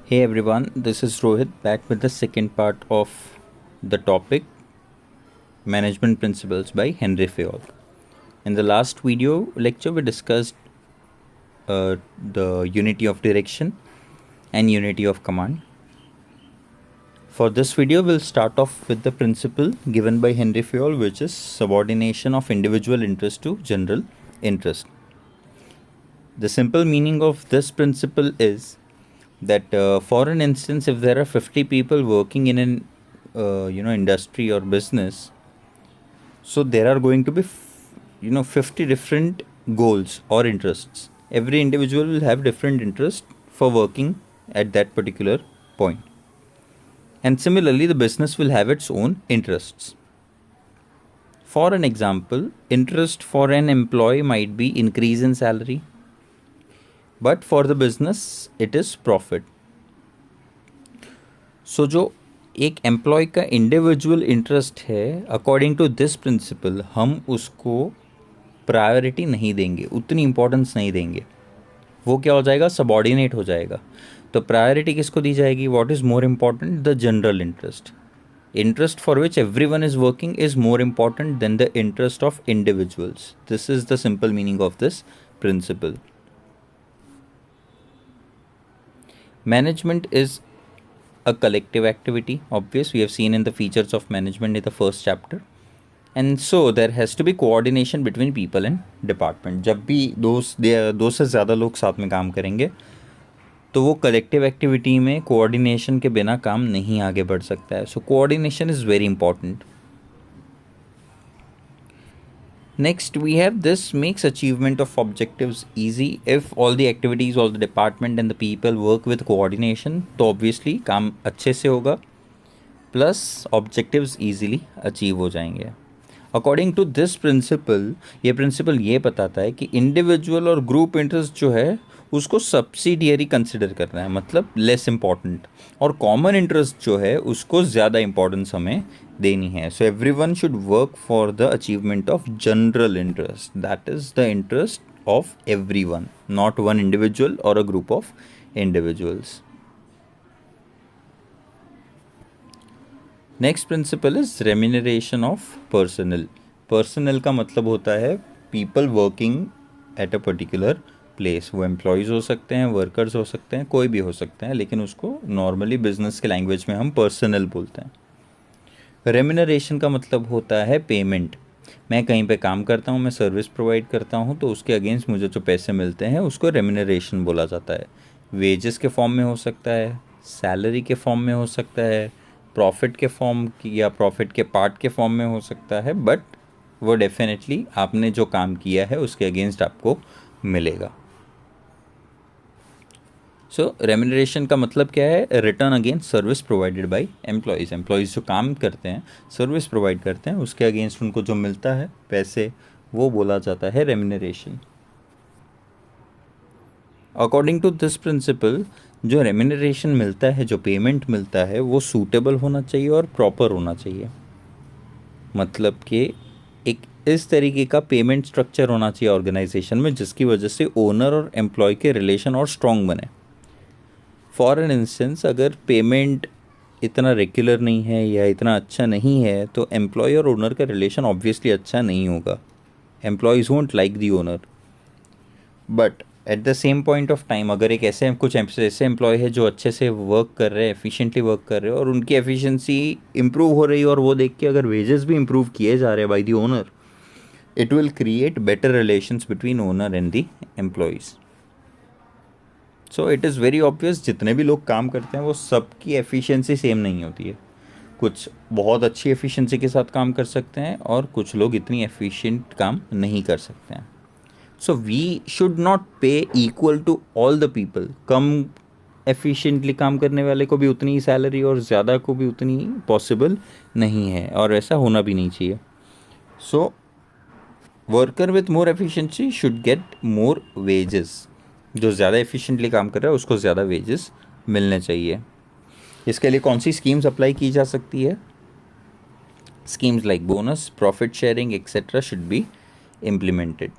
Hey everyone, this is Rohit back with the second part of the topic Management Principles by Henry Fayol. In the last video lecture, we discussed the unity of direction and unity of command. For this video, we'll start off with the principle given by Henry Fayol, which is subordination of individual interest to general interest. The simple meaning of this principle is that for an instance, if there are 50 people working in an industry or business, so there are going to be 50 different goals or interests. Every individual will have different interest for working at that particular point, and similarly the business will have its own interests. For an example, interest for an employee might be increase in salary, but for the business it is profit. So जो एक employ का individual interest है, according to this principal हम उसको priority नहीं देंगे, उतनी importance नहीं देंगे. वो क्या हो जाएगा, सबॉर्डिनेट हो जाएगा. तो प्रायोरिटी किसको दी जाएगी? What is more important? The general interest. Interest for which every one is working is more important than the interest of individuals. This is the simple meaning of this principle. Management is a collective activity. Obvious, we have seen in the features of management in the first chapter. And so there has to be coordination between people and department. जब भी दो से ज़्यादा लोग साथ में काम करेंगे तो वो कलेक्टिव एक्टिविटी में कोऑर्डिनेशन के बिना काम नहीं आगे बढ़ सकता है. So coordination is very important. Next, we have this makes achievement of objectives easy. If all the activities, all the department and the people work with coordination, तो obviously काम अच्छे से होगा, plus objectives easily achieve हो जाएंगे. According to this principle, ये principle ये बताता है कि individual और group interest जो है उसको सब्सिडियरी कंसिडर करना है, मतलब लेस इम्पॉर्टेंट, और कॉमन इंटरेस्ट जो है उसको ज़्यादा इंपॉर्टेंस हमें देनी है. So everyone should work for the achievement of general interest. That is the interest of everyone, not one individual or a group of individuals. Next principle is remuneration of personnel. Personnel का मतलब होता है people working at a particular place. वो employees हो सकते हैं, workers हो सकते हैं, कोई भी हो सकते हैं, लेकिन उसको नॉर्मली बिजनेस के लैंग्वेज में हम पर्सनल बोलते हैं. रेम्यूनरेशन का मतलब होता है पेमेंट. मैं कहीं पे काम करता हूँ, मैं सर्विस प्रोवाइड करता हूँ, तो उसके अगेंस्ट मुझे जो पैसे मिलते हैं उसको रेम्यूनरेशन बोला जाता है. वेजेस के फॉर्म में हो सकता है, सैलरी के फॉर्म में हो सकता है, प्रॉफिट के फॉर्म की या प्रॉफिट के पार्ट के फॉर्म में हो सकता है, बट वो डेफिनेटली आपने जो काम किया है उसके अगेंस्ट आपको मिलेगा. सो रेम्यूनरेशन का मतलब क्या है? Return against service provided by employees. Employees जो काम करते हैं, सर्विस प्रोवाइड करते हैं, उसके अगेंस्ट उनको जो मिलता है पैसे, वो बोला जाता है remuneration. According to this principle, जो रेम्यूनरेशन मिलता है, जो पेमेंट मिलता है, वो सूटेबल होना चाहिए और प्रॉपर होना चाहिए. मतलब कि एक इस तरीके का पेमेंट स्ट्रक्चर होना चाहिए ऑर्गेनाइजेशन में जिसकी वजह से ओनर और एम्प्लॉय के रिलेशन और स्ट्रॉन्ग बने. फॉर एन इंस्टेंस, अगर पेमेंट इतना रेगुलर नहीं है या इतना अच्छा नहीं है तो एम्प्लॉय और ओनर का रिलेशन ऑब्वियसली अच्छा नहीं होगा. Employees won't like the owner. But at the same point of time, अगर एक कुछ ऐसे एम्प्लॉय है जो अच्छे से वर्क कर रहे हैं, एफिशिएंटली वर्क कर रहे हैं, और उनकी एफिशिएंसी इंप्रूव हो रही है, और वो देख के अगर वेजेस भी इंप्रूव किए जा रहे हैं by the owner, it will create better relations between owner and the employees. So it is very obvious, जितने भी लोग काम करते हैं वो सबकी एफिशिएंसी सेम नहीं होती है. कुछ बहुत अच्छी एफिशिएंसी के साथ काम कर सकते हैं और कुछ लोग इतनी एफिशिएंट काम नहीं कर सकते हैं. So we should not pay equal to all the people. कम एफिशिएंटली काम करने वाले को भी उतनी ही सैलरी और ज़्यादा को भी उतनी पॉसिबल नहीं है, और ऐसा होना भी नहीं चाहिए. So worker with more efficiency should get more wages. जो ज़्यादा एफिशिएंटली काम कर रहा है उसको ज़्यादा वेजेस मिलने चाहिए. इसके लिए कौन सी स्कीम्स अप्लाई की जा सकती है? Schemes like bonus, profit sharing etcetera should be implemented.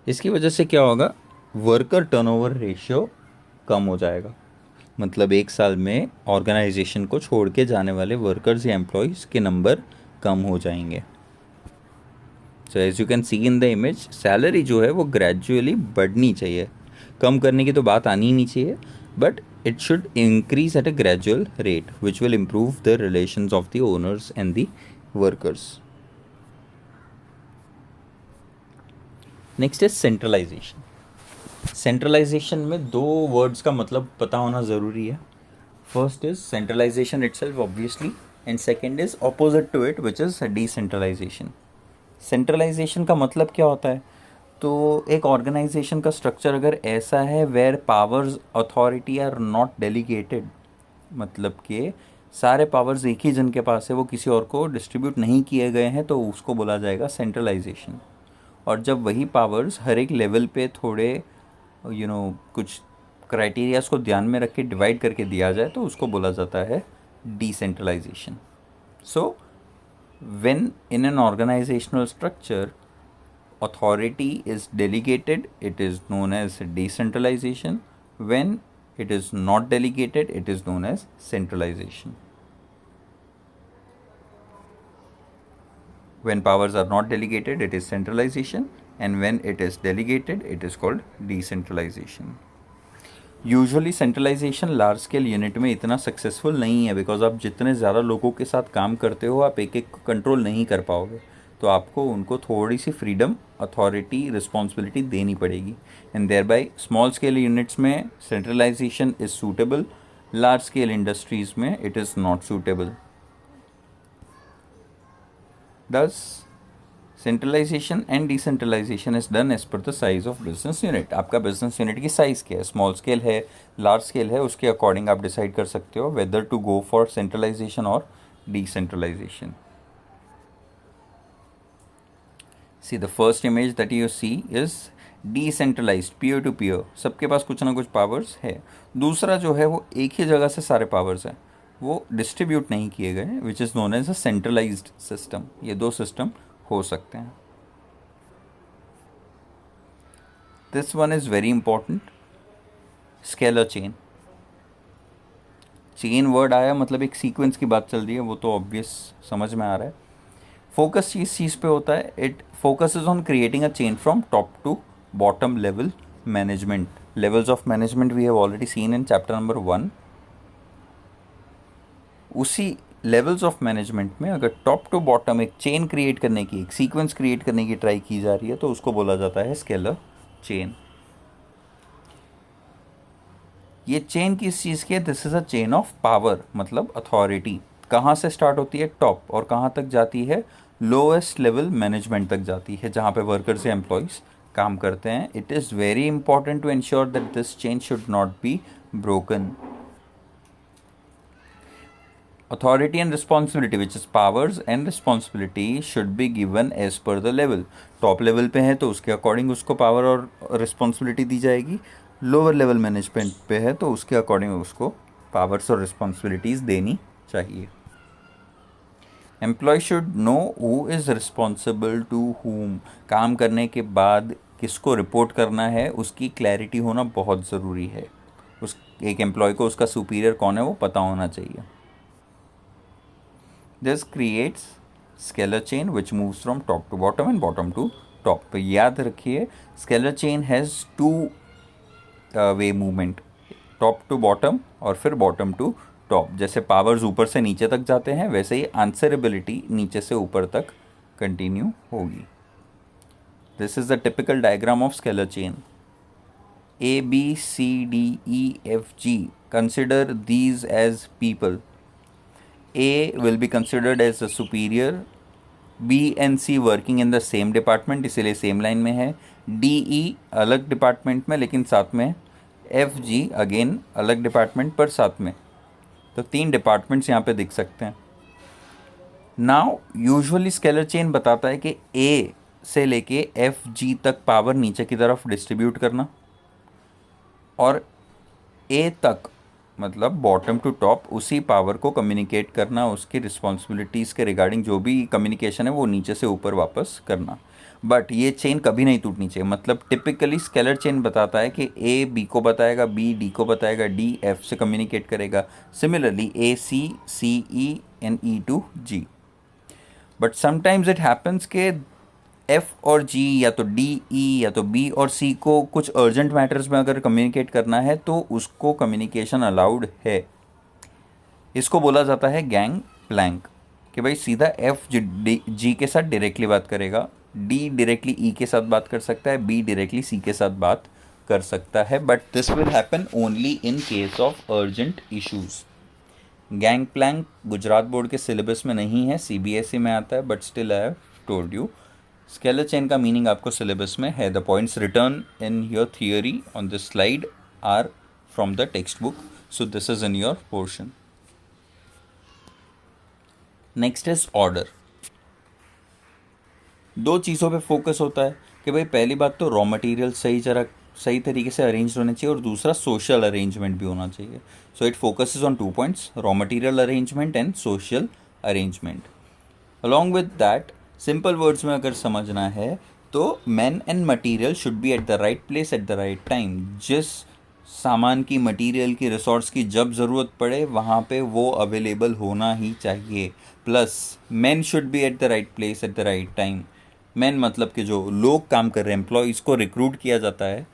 इसकी वजह से क्या होगा, वर्कर टर्नओवर रेशियो कम हो जाएगा। मतलब एक साल में ऑर्गेनाइजेशन को छोड़ के जाने वाले वर्कर्स या एम्प्लॉयज़ के नंबर कम हो जाएंगे। So as you can see in the image, salary जो है वो ग्रेजुअली बढ़नी चाहिए, कम करने की तो बात आनी ही नहीं चाहिए, but it should increase at a gradual rate which will improve the relations of the owners and the workers. Next is centralization. Centralization में दो words का मतलब पता होना ज़रूरी है. First is centralization itself obviously, and second is opposite to it which is decentralization. Centralization का मतलब क्या होता है? तो एक ऑर्गेनाइजेशन का स्ट्रक्चर अगर ऐसा है where powers authority are not delegated, मतलब कि सारे पावर्स एक ही जन के पास है, वो किसी और को डिस्ट्रीब्यूट नहीं किए गए हैं, तो उसको बोला जाएगा सेंट्रलाइजेशन। और जब वही पावर्स हर एक लेवल पे थोड़े कुछ क्राइटेरियाज को ध्यान में रख के डिवाइड करके दिया जाए तो उसको बोला जाता है decentralisation. So when in an organisational structure authority is delegated, it is known as decentralization. When it is not delegated, it is known as centralization. When powers are not delegated, it is centralization, and when it is delegated, it is called decentralization. Usually centralisation large scale unit में इतना successful नहीं है, because आप जितने ज़्यादा लोगों के साथ काम करते हो आप एक एक कंट्रोल नहीं कर पाओगे, तो आपको उनको थोड़ी सी फ्रीडम, अथॉरिटी, रिस्पॉन्सिबिलिटी देनी पड़ेगी, and thereby small scale units में centralisation is suitable, large scale industries में it is not suitable. Thus centralisation and decentralisation is done as per the size of business unit. आपका business unit की size क्या है, small scale है, large scale है, उसके according आप decide कर सकते हो whether to go for centralisation or decentralisation. See the first image that you see is decentralised, peer to peer, सबके पास कुछ ना कुछ पावर्स है। दूसरा जो है वो एक ही जगह से सारे पावर्स हैं, वो डिस्ट्रीब्यूट नहीं किए गए, which is known as a centralised system. ये दो सिस्टम हो सकते हैं। This one is very important, scalar chain. Chain word आया मतलब एक सीक्वेंस की बात चल रही है, वो तो ऑब्वियस समझ में आ रहा है। फोकस इस चीज़ पे होता है, it focuses on creating a chain from top to bottom level management. Levels of management we have already seen in chapter number 1। उसी लेवल्स ऑफ मैनेजमेंट में अगर टॉप टू बॉटम एक चेन क्रिएट करने की, एक सीक्वेंस क्रिएट करने की try की जा रही है, तो उसको बोला जाता है स्केलर चेन। ये चेन किस चीज़ की है? This is a chain of power, मतलब अथॉरिटी। कहाँ से स्टार्ट होती है? टॉप, और कहाँ तक जाती है? लोएस्ट लेवल मैनेजमेंट तक जाती है, जहाँ पे वर्कर्स या एम्प्लॉयज़ काम करते हैं। It is very important to ensure that this chain should not be broken. Authority and responsibility, which is powers and responsibility, should be given as per the level. Top level पे है तो उसके according उसको power और responsibility दी जाएगी, lower level management पे है तो उसके अकॉर्डिंग उसको पावर्स और रिस्पॉन्सिबिलिटीज़ देनी चाहिए। Employee should know who is responsible to whom। काम करने के बाद किसको रिपोर्ट करना है उसकी क्लैरिटी होना बहुत ज़रूरी है। उस एक एम्प्लॉय को उसका सुपीरियर कौन है वो पता होना चाहिए। This creates scalar chain which moves from top to bottom and bottom to top। तो याद रखिए scalar chain has two way movement, top to bottom और फिर bottom to top। जैसे पावर्स ऊपर से नीचे तक जाते हैं वैसे ही आंसरेबिलिटी नीचे से ऊपर तक कंटिन्यू होगी। This is the typical diagram of scalar chain. A B C D E F G, consider these as people। A will be considered as a superior, B and C working in the same department इसीलिए same line में है, D E अलग department में लेकिन साथ में, F G again अलग department पर साथ में। तो तीन डिपार्टमेंट्स यहाँ पे दिख सकते हैं। नाउ यूजुअली स्केलर चेन बताता है कि A से लेके F G तक पावर नीचे की तरफ डिस्ट्रीब्यूट करना, और A तक मतलब बॉटम टू टॉप उसी पावर को कम्युनिकेट करना, उसकी रिस्पॉन्सिबिलिटीज़ के रिगार्डिंग जो भी कम्युनिकेशन है वो नीचे से ऊपर वापस करना। बट ये चेन कभी नहीं टूटनी चाहिए। मतलब टिपिकली स्केलर चेन बताता है कि ए बी को बताएगा, बी डी को बताएगा, डी एफ से कम्युनिकेट करेगा, similarly A C E and E to G. But sometimes it happens के एफ और जी या तो डी ई या तो बी और सी को कुछ अर्जेंट मैटर्स में अगर कम्युनिकेट करना है तो उसको कम्युनिकेशन अलाउड है। इसको बोला जाता है गैंग प्लैंक, कि भाई सीधा एफ जी के साथ डायरेक्टली बात करेगा, डी डायरेक्टली ई के साथ बात कर सकता है, बी डायरेक्टली सी के साथ बात कर सकता है, but this will happen only in case of urgent issues. Gangplank Gujarat board के सिलेबस में नहीं है, सीबीएसई में आता है, but still I have told you. Scalar chain का मीनिंग आपको सिलेबस में है। The points written in your theory on this slide are from the textbook, so this is in your portion. Next is order. दो चीज़ों पे focus होता है कि भाई पहली बात तो रॉ मटेरियल सही तरीके से अरेंज होने चाहिए, और दूसरा सोशल अरेंजमेंट भी होना चाहिए। So it focuses on 2 points, raw material arrangement and social arrangement. Along with that, simple words में अगर समझना है तो man and material should B at the right place at the right time. जिस सामान की, मटेरियल की, रिसोर्स की जब ज़रूरत पड़े वहाँ पे वो अवेलेबल होना ही चाहिए। Plus man should be at the right place at the right time. Man मतलब कि जो लोग काम कर रहे हैं, एम्प्लॉयज़ को रिक्रूट किया जाता है,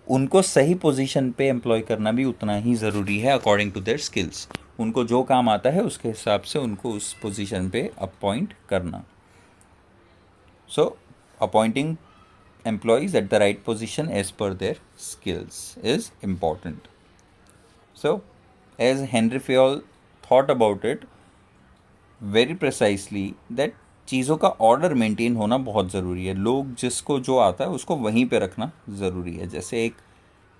उनको सही पोजीशन पे एम्प्लॉय करना भी उतना ही ज़रूरी है अकॉर्डिंग टू देयर स्किल्स। उनको जो काम आता है उसके हिसाब से उनको उस पोजीशन पे अपॉइंट करना। सो appointing employees at the right position as per their skills is important. So as Henry Fayol thought about it very precisely that चीज़ों का ऑर्डर मेंटेन होना बहुत ज़रूरी है। लोग जिसको जो आता है उसको वहीं पे रखना ज़रूरी है। जैसे एक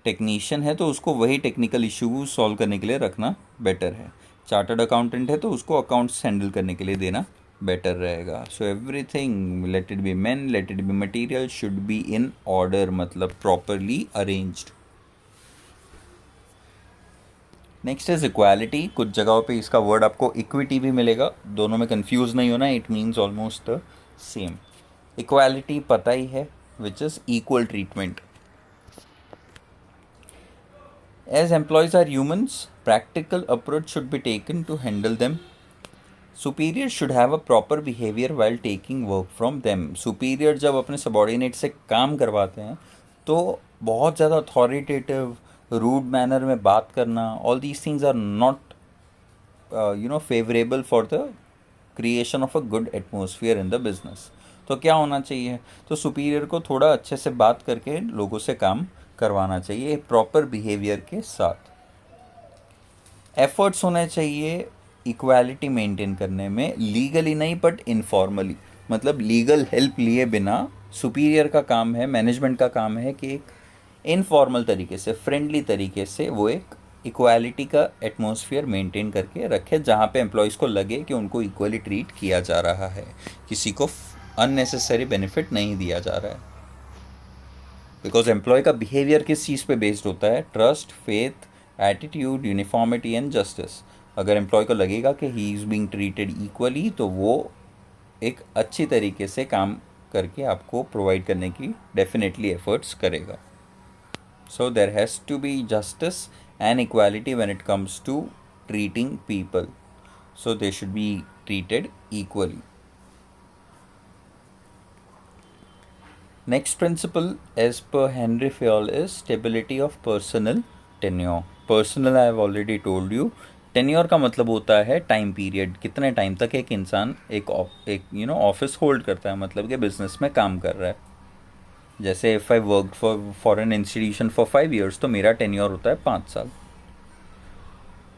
टेक्नीशियन है तो उसको वही टेक्निकल इशू सॉल्व करने के लिए रखना बेटर है। चार्टर्ड अकाउंटेंट है तो उसको अकाउंट्स हैंडल करने के लिए देना बेटर रहेगा। So everything, let it be man, let it be material, should be in order, मतलब properly arranged. Next is equality. कुछ जगहों पे इसका वर्ड आपको इक्विटी भी मिलेगा, दोनों में कंफ्यूज नहीं होना, it means almost the same. Equality पता ही है, which is equal treatment. As employees are humans, practical approach should be taken to handle them. Superiors should have a proper behavior while taking work from them. Superior जब अपने subordinate से काम करवाते हैं तो बहुत ज़्यादा authoritative, rude manner में बात करना, all these things are not favorable for the creation of a good atmosphere in the business. तो क्या होना चाहिए, तो सुपीरियर को थोड़ा अच्छे से बात करके लोगों से काम करवाना चाहिए प्रॉपर बिहेवियर के साथ। एफर्ट्स होने चाहिए इक्वालिटी मेंटेन करने में, लीगली नहीं बट इनफॉर्मली, मतलब लीगल हेल्प लिए बिना। सुपीरियर का काम है, मैनेजमेंट का काम है कि एक इनफॉर्मल तरीके से, फ्रेंडली तरीके से वो एक इक्वालिटी का एटमॉस्फेयर मेंटेन करके रखे, जहाँ पे एम्प्लॉयज़ को लगे कि उनको इक्वली ट्रीट किया जा रहा है, किसी को अननेसेसरी बेनिफिट नहीं दिया जा रहा है। बिकॉज एम्प्लॉय का बिहेवियर किस चीज़ पे बेस्ड होता है, trust, faith, attitude, uniformity and justice. अगर एम्प्लॉय को लगेगा कि he is being treated equally तो वो एक अच्छी तरीके से काम करके आपको प्रोवाइड करने की डेफिनेटली एफर्ट्स करेगा। So there has to be justice and equality when it comes to treating people, so they should be treated equally. Next principle as per Henry Fayol is stability of personal tenure. Personal I have already told you. Tenure का मतलब होता है time period, कितने time तक एक इंसान एक office hold करता है, मतलब कि बिजनेस में काम कर रहा है। जैसे if I work for an institution for 5 years तो मेरा टेन्योर होता है 5 साल।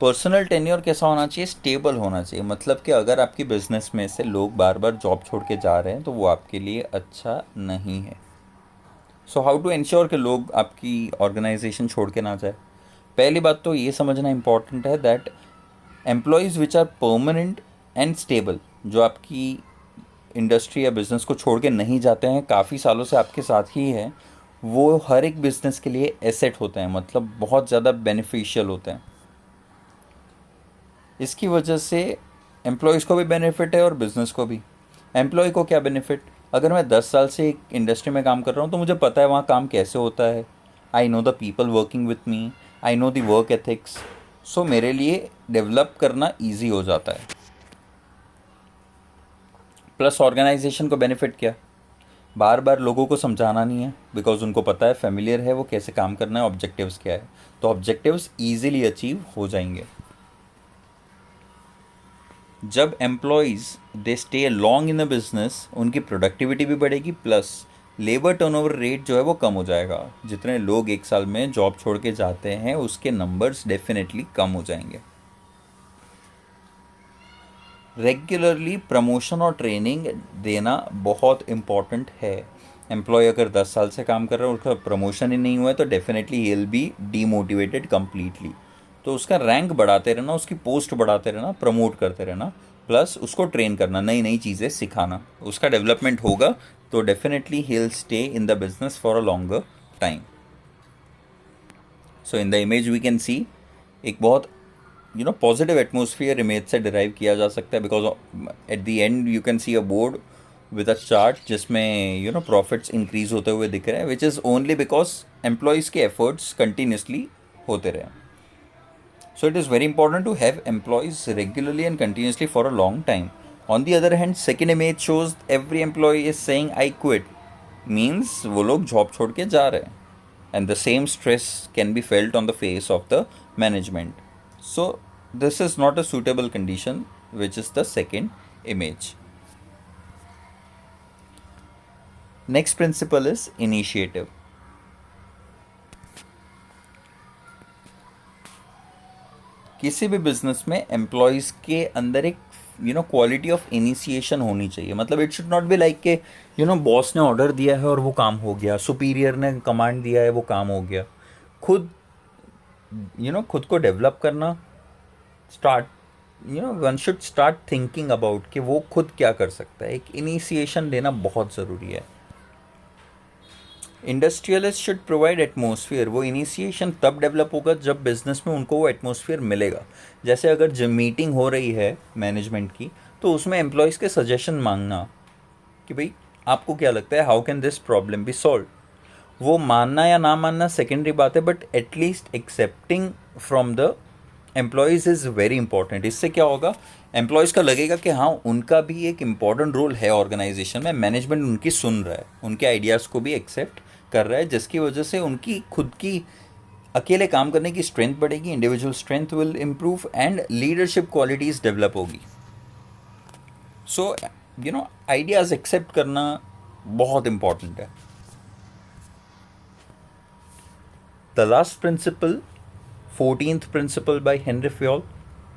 पर्सनल टेन्योर कैसा होना चाहिए, स्टेबल होना चाहिए, मतलब कि अगर आपकी बिजनेस में से लोग बार बार जॉब छोड़ के जा रहे हैं तो वो आपके लिए अच्छा नहीं है। सो हाउ टू इंश्योर कि लोग आपकी ऑर्गेनाइजेशन छोड़ के ना जाए। पहली बात तो ये समझना इम्पॉर्टेंट है that employees which are permanent and stable, जो आपकी इंडस्ट्री या बिजनेस को छोड़ के नहीं जाते हैं, काफ़ी सालों से आपके साथ ही हैं, वो हर एक बिजनेस के लिए एसेट होते हैं, मतलब बहुत ज़्यादा बेनिफिशियल होते हैं। इसकी वजह से एम्प्लॉयज़ को भी बेनिफिट है और बिज़नेस को भी। एम्प्लॉय को क्या बेनिफिट अगर मैं 10 साल से एक इंडस्ट्री में काम कर रहा हूँ तो मुझे पता है वहाँ काम कैसे होता है. I know the people working with me, I know the work ethics. सो मेरे लिए डेवलप करना ईजी हो जाता है. प्लस ऑर्गेनाइजेशन को बेनिफिट क्या, बार बार लोगों को समझाना नहीं है, बिकॉज उनको पता है, फेमिलियर है वो कैसे काम करना है, ऑब्जेक्टिव्स क्या है. तो ऑब्जेक्टिव्स ईजिली अचीव हो जाएंगे. जब employees they stay long in the business, उनकी प्रोडक्टिविटी भी बढ़ेगी, प्लस लेबर टर्नओवर रेट जो है वो कम हो जाएगा. जितने लोग एक साल में जॉब छोड़ के जाते हैं उसके नंबर्स डेफिनेटली कम हो जाएंगे. रेगुलरली प्रमोशन और ट्रेनिंग देना बहुत इम्पॉर्टेंट है. एम्प्लॉय अगर 10 साल से काम कर रहा है, उसका प्रमोशन ही नहीं हुआ है, तो definitely he will be demotivated completely. तो उसका रैंक बढ़ाते रहना, उसकी पोस्ट बढ़ाते रहना, प्रमोट करते रहना, प्लस उसको ट्रेन करना, नई नई चीज़ें सिखाना, उसका डेवलपमेंट होगा तो definitely he will stay in the business for a longer time. So in the image we can see एक बहुत पॉजिटिव एटमोसफियर इमेज से डिराइव किया जा सकता है. Because at the end you can see a board with a chart जिसमें profits increase होते हुए दिख रहे हैं, which is only because employees के एफर्ट्स कंटिन्यूसली होते रहे. So it is very important to have employees regularly and continuously for a long time. On the other hand, second image shows every employee is saying I quit, means वो लोग job छोड़ के जा रहे हैं. And the same stress can be felt on the face of the management. So this is not a suitable condition, which is the second image. Next principle is initiative. किसी भी business में employees के अंदर एक quality of initiation होनी चाहिए. मतलब it should not be like के बॉस ने ऑर्डर दिया है और वो काम हो गया, सुपीरियर ने कमांड दिया है वो काम हो गया. खुद खुद को डेवलप करना start, one should start thinking about कि वो खुद क्या कर सकता है. एक इनिशिएशन देना बहुत ज़रूरी है. Industrialist should provide atmosphere. वो इनिशिएशन तब डेवलप होगा जब बिजनेस में उनको वो एटमोसफियर मिलेगा. जैसे अगर जब मीटिंग हो रही है मैनेजमेंट की, तो उसमें एम्प्लॉयज़ के सजेशन मांगना कि भाई आपको क्या लगता है, how can this problem be solved. वो मानना या ना मानना सेकेंडरी बात है, but at least accepting from the employees is very important. इससे क्या होगा, एम्प्लॉयज़ का लगेगा कि हाँ उनका भी एक इम्पॉर्टेंट रोल है ऑर्गेनाइजेशन में, मैनेजमेंट उनकी सुन रहा है, उनके आइडियाज़ को भी एक्सेप्ट कर रहा है, जिसकी वजह से उनकी खुद की अकेले काम करने की स्ट्रेंथ बढ़ेगी, individual strength will improve and leadership qualities develop होगी. सो आइडियाज़ एक्सेप्ट करना बहुत इम्पॉर्टेंट है. The last principle, 14th principle by Henry Fayol,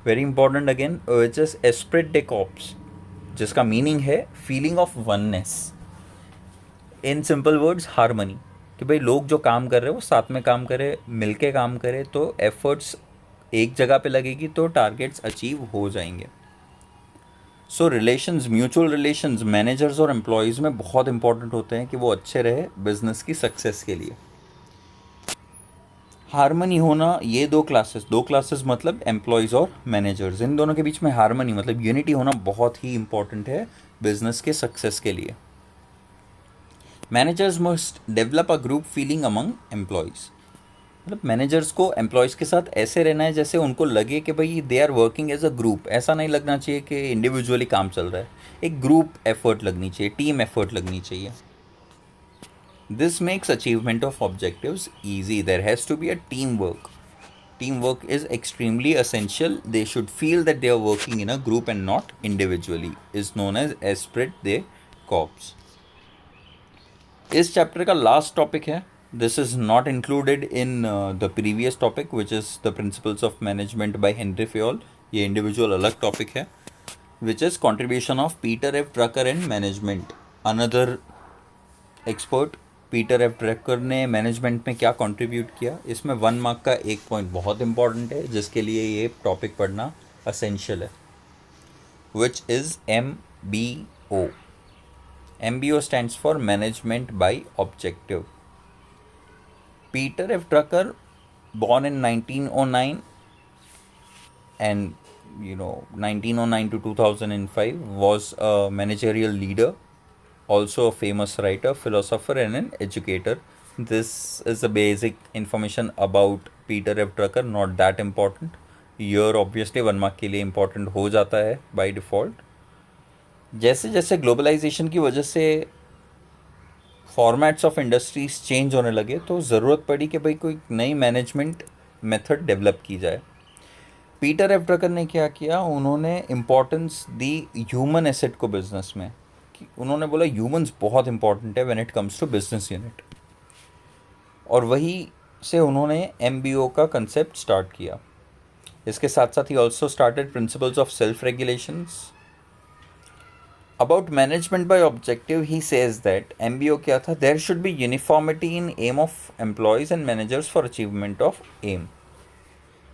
very important again, which is esprit de corps, जिसका मीनिंग है feeling of oneness. In simple words, harmony. कि भाई लोग जो काम कर रहे हैं वो साथ में काम करें, मिलके काम करें, तो एफर्ट्स एक जगह पे लगेगी तो टारगेट्स अचीव हो जाएंगे. सो रिलेशंस, म्यूचुअल रिलेशंस मैनेजर्स और एम्प्लॉयज़ में बहुत इंपॉर्टेंट होते हैं कि वो अच्छे रहे बिजनेस की सक्सेस के लिए. हारमनी होना, ये दो क्लासेस मतलब एम्प्लॉयज़ और मैनेजर्स, इन दोनों के बीच में हारमनी मतलब यूनिटी होना बहुत ही इंपॉर्टेंट है बिजनेस के सक्सेस के लिए. Managers must develop a group feeling among employees. मतलब मैनेजर्स को एम्प्लॉयज़ के साथ ऐसे रहना है जैसे उनको लगे कि भाई they are working as a group. ऐसा नहीं लगना चाहिए कि इंडिविजुअली काम चल रहा है, एक ग्रुप एफर्ट लगनी चाहिए, टीम एफर्ट लगनी चाहिए. This makes achievement of objectives easy. There has to be a teamwork. Teamwork is extremely essential. They should feel that they are working in a group and not individually. Is known as esprit de corps. इस chapter का last topic है. This is not included in the previous topic which is the principles of management by Henry Fayol. ये individual अलग topic है, which is contribution of Peter F Drucker and management. Another expert Peter F Drucker ने management में क्या contribute किया. इसमें 1 mark का एक पॉइंट बहुत इंपॉर्टेंट है जिसके लिए ये टॉपिक पढ़ना असेंशियल है, which is MBO. MBO stands for Management by Objective. Peter F. Drucker, born in 1909 and 1909 to 2005, was a managerial leader also a famous writer, philosopher, and an educator. This is the basic information about Peter F. Drucker, not that important. Year obviously 1 mark के लिए important हो जाता है by default. जैसे जैसे globalisation की वजह से फॉर्मेट्स ऑफ इंडस्ट्रीज चेंज होने लगे तो ज़रूरत पड़ी कि भाई कोई नई मैनेजमेंट मेथड डेवलप की जाए. पीटर एफ ड्रकर ने क्या किया, उन्होंने इम्पोर्टेंस दी ह्यूमन एसेट को बिजनेस में. कि उन्होंने बोला ह्यूमंस बहुत इंपॉर्टेंट है when it comes to business unit. और वही से उन्होंने एमबीओ का कंसेप्ट स्टार्ट किया. इसके साथ साथ he also started principles of self regulations. About management by objective, he says that MBO क्या था, there should be uniformity in aim of employees and managers for achievement of aim.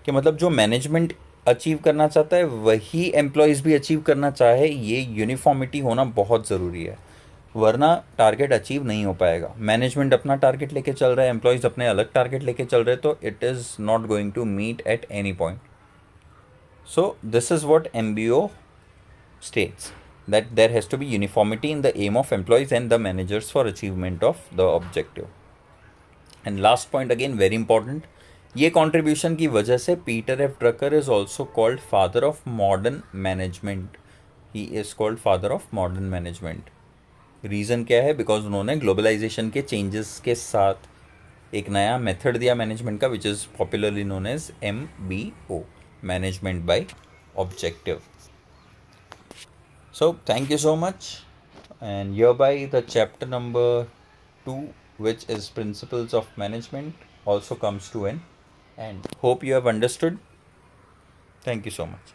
कि मतलब जो management achieve करना चाहता है वही employees भी अचीव करना चाहे, ये यूनिफॉर्मिटी होना बहुत ज़रूरी है, वरना टारगेट अचीव नहीं हो पाएगा. मैनेजमेंट अपना टारगेट लेके चल रहा है, एम्प्लॉयज़ अपने अलग टारगेट लेके चल रहे हैं, तो it is not going to meet at any point. So this is what MBO states, that there has to be uniformity in the aim of employees and the managers for achievement of the objective. And last point again very important, ये contribution की वजह से Peter F. Drucker is also called father of modern management. He is called father of modern management. Reason क्या है, because उन्होंने globalisation के changes के साथ एक नया मेथड दिया मैनेजमेंट का, which is popularly known as MBO, management by objective. So thank you so much, and hereby the chapter number 2, which is principles of management, also comes to an end. Hope you have understood. Thank you so much.